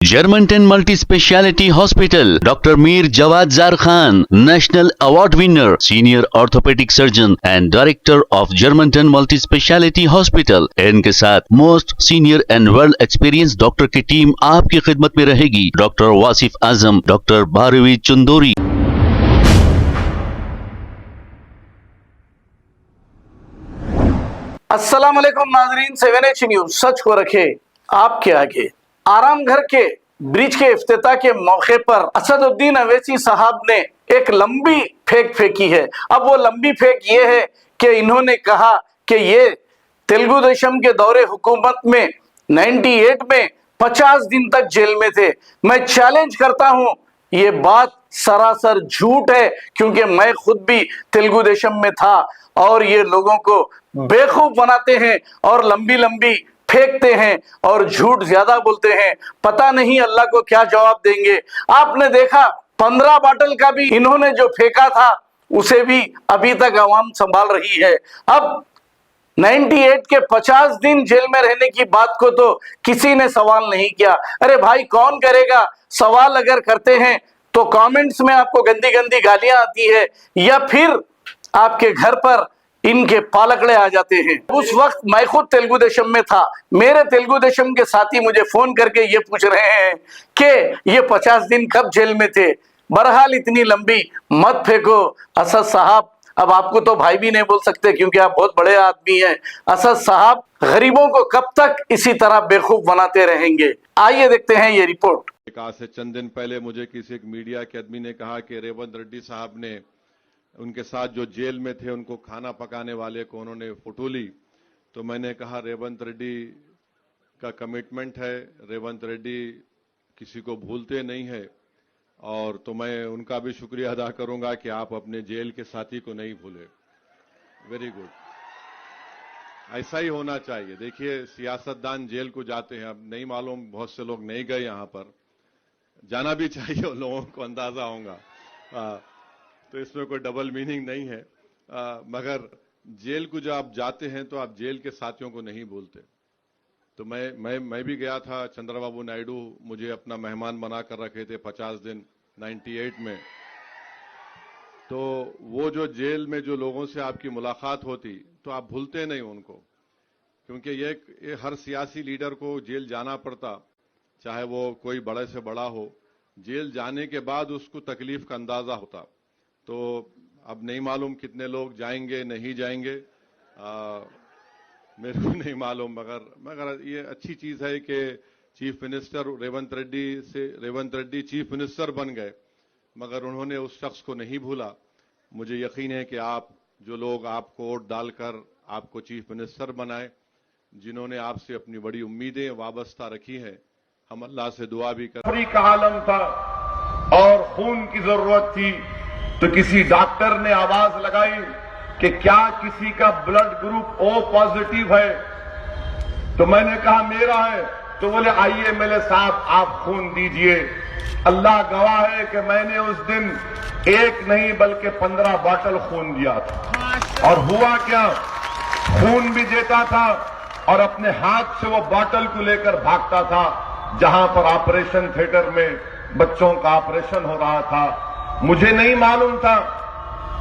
Germantown Multi Speciality Hospital, Dr. Mir Jawad Zar Khan, National Award winner, Senior Orthopedic Surgeon and Director of Germantown Multi Speciality Hospital। इनके साथ most senior and world experience doctor की टीम आपकी खिदमत में रहेगी। Doctor Wasif Azam, doctor Bharvi Chandori. अस्सलाम वालेकुम नाजरीन, 7H न्यूज सच को रखे आपके आगे। आराम घर के ब्रिज के इफ्तिताह के मौके पर असदुद्दीन अवैसी साहब ने एक लंबी फेंक फेंकी है। अब वो लंबी फेंक ये है कि इन्होंने कहा कि ये तेलुगु देशम के दौरे हुकूमत में 98 में 50 दिन तक जेल में थे। मैं चैलेंज करता हूं, ये बात सरासर झूठ है, क्योंकि मैं खुद भी तेलुगु देशम में था और ये लोगों को बेवकूफ बनाते हैं और लंबी लंबी फेंकते हैं और झूठ ज्यादा बोलते हैं। पता नहीं अल्लाह को क्या जवाब देंगे। आपने देखा 15 बॉटल का भी इन्होंने जो फेंका था उसे भी अभी तक आवाम संभाल रही है। अब 98 के 50 दिन जेल में रहने की बात को तो किसी ने सवाल नहीं किया। अरे भाई, कौन करेगा? सवाल अगर करते हैं तो कमेंट्स में आपको गंदी गंदी गालियां आती है या फिर आपके घर पर इनके पालकड़े आ जाते हैं। उस वक्त मैं खुद तेलुगु देशम में था। मेरे तेलुगु देशम के साथी मुझे फोन करके ये पूछ रहे हैं कि ये 50 दिन कब जेल में थे। बहरहाल इतनी लंबी मत फेंको असद साहब। अब आपको तो भाई भी नहीं बोल सकते क्योंकि आप बहुत बड़े आदमी हैं। असद साहब गरीबों को कब तक इसी तरह बेवकूफ बनाते रहेंगे? आइए देखते हैं ये रिपोर्ट। आज से चंद दिन पहले मुझे किसी एक मीडिया के आदमी ने कहा कि रेवंत रेड्डी साहब ने उनके साथ जो जेल में थे उनको खाना पकाने वाले को उन्होंने फोटो ली। तो मैंने कहा रेवंत रेड्डी का कमिटमेंट है, रेवंत रेड्डी किसी को भूलते नहीं है, और तो मैं उनका भी शुक्रिया अदा करूंगा कि आप अपने जेल के साथी को नहीं भूले। वेरी गुड, ऐसा ही होना चाहिए। देखिए, सियासतदान जेल को जाते हैं, अब नहीं मालूम बहुत से लोग नहीं गए, यहां पर जाना भी चाहिए, उन लोगों को अंदाजा होगा। तो इसमें कोई डबल मीनिंग नहीं है, मगर जेल को जब आप जाते हैं तो आप जेल के साथियों को नहीं भूलते। तो मैं भी गया था। चंद्रबाबू नायडू मुझे अपना मेहमान बना कर रखे थे 50 दिन 98 में। तो वो जो जेल में जो लोगों से आपकी मुलाकात होती तो आप भूलते नहीं उनको, क्योंकि ये हर सियासी लीडर को जेल जाना पड़ता, चाहे वो कोई बड़े से बड़ा हो। जेल जाने के बाद उसको तकलीफ का अंदाजा होता। तो अब नहीं मालूम कितने लोग जाएंगे नहीं जाएंगे, मेरे को नहीं मालूम, मगर ये अच्छी चीज है कि chief minister Revanth Reddy chief minister बन गए, मगर उन्होंने उस शख्स को नहीं भूला। मुझे यकीन है कि आप जो लोग आपको वोट डालकर आपको चीफ मिनिस्टर बनाए, जिन्होंने आपसे अपनी बड़ी उम्मीदें वाबस्ता रखी हैं, हम अल्लाह से दुआ भी कर। का आलम था और खून की जरूरत थी, तो किसी डॉक्टर ने आवाज लगाई कि क्या किसी का ब्लड ग्रुप ओ पॉजिटिव है? तो मैंने कहा मेरा है। तो बोले आइए मेरे साथ, आप खून दीजिए। अल्लाह गवाह है कि मैंने उस दिन एक नहीं बल्कि 15 बॉटल खून दिया था। और हुआ क्या, खून भी देता था और अपने हाथ से वो बॉटल को लेकर भागता था जहां पर ऑपरेशन थिएटर में बच्चों का ऑपरेशन हो रहा था। मुझे नहीं मालूम था,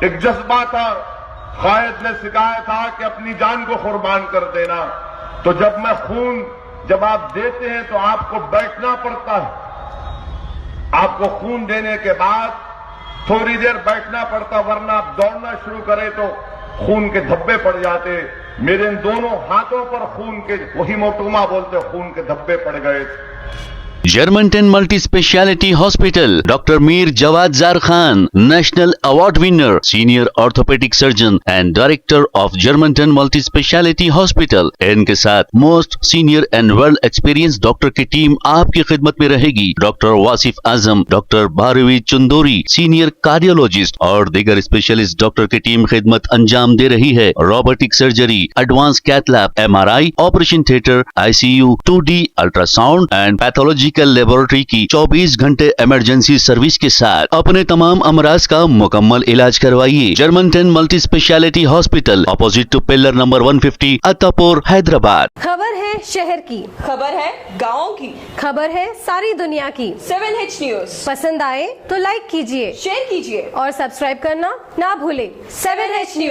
एक जज्बा था, कायद ने सिखाया था कि अपनी जान को कुर्बान कर देना। तो जब आप देते हैं तो आपको बैठना पड़ता है। आपको खून देने के बाद थोड़ी देर बैठना पड़ता, वरना आप दौड़ना शुरू करें तो खून के धब्बे पड़ जाते। मेरे इन दोनों हाथों पर खून के, वही मोटुमा बोलते, खून के धब्बे पड़ गए। Germantown Multi Speciality Hospital, Dr. Mir Jawad Zar Khan, National Award winner, Senior Orthopedic Surgeon and Director of Germantown Multi Speciality Hospital। इनके साथ most senior and world experience doctor की टीम आपकी खिदमत में रहेगी। Doctor Wasif Azam, doctor Bharvi Chandori, senior cardiologist और दीगर स्पेशलिस्ट डॉक्टर की टीम खिदमत अंजाम दे रही है। Robotic surgery, advance cath lab, MRI, operation theatre, ICU, 2D ultrasound and pathological medical laboratory की 24 घंटे इमरजेंसी सर्विस के साथ अपने तमाम अमराज का मुकम्मल इलाज करवाइए। German 10 multi speciality hospital, opposite to pillar number 150, Attapur, Hyderabad. खबर है शहर की, खबर है गाँव की, खबर है सारी दुनिया की। 7H न्यूज पसंद आए तो लाइक कीजिए, शेयर कीजिए और सब्सक्राइब करना ना भूले। 7H news.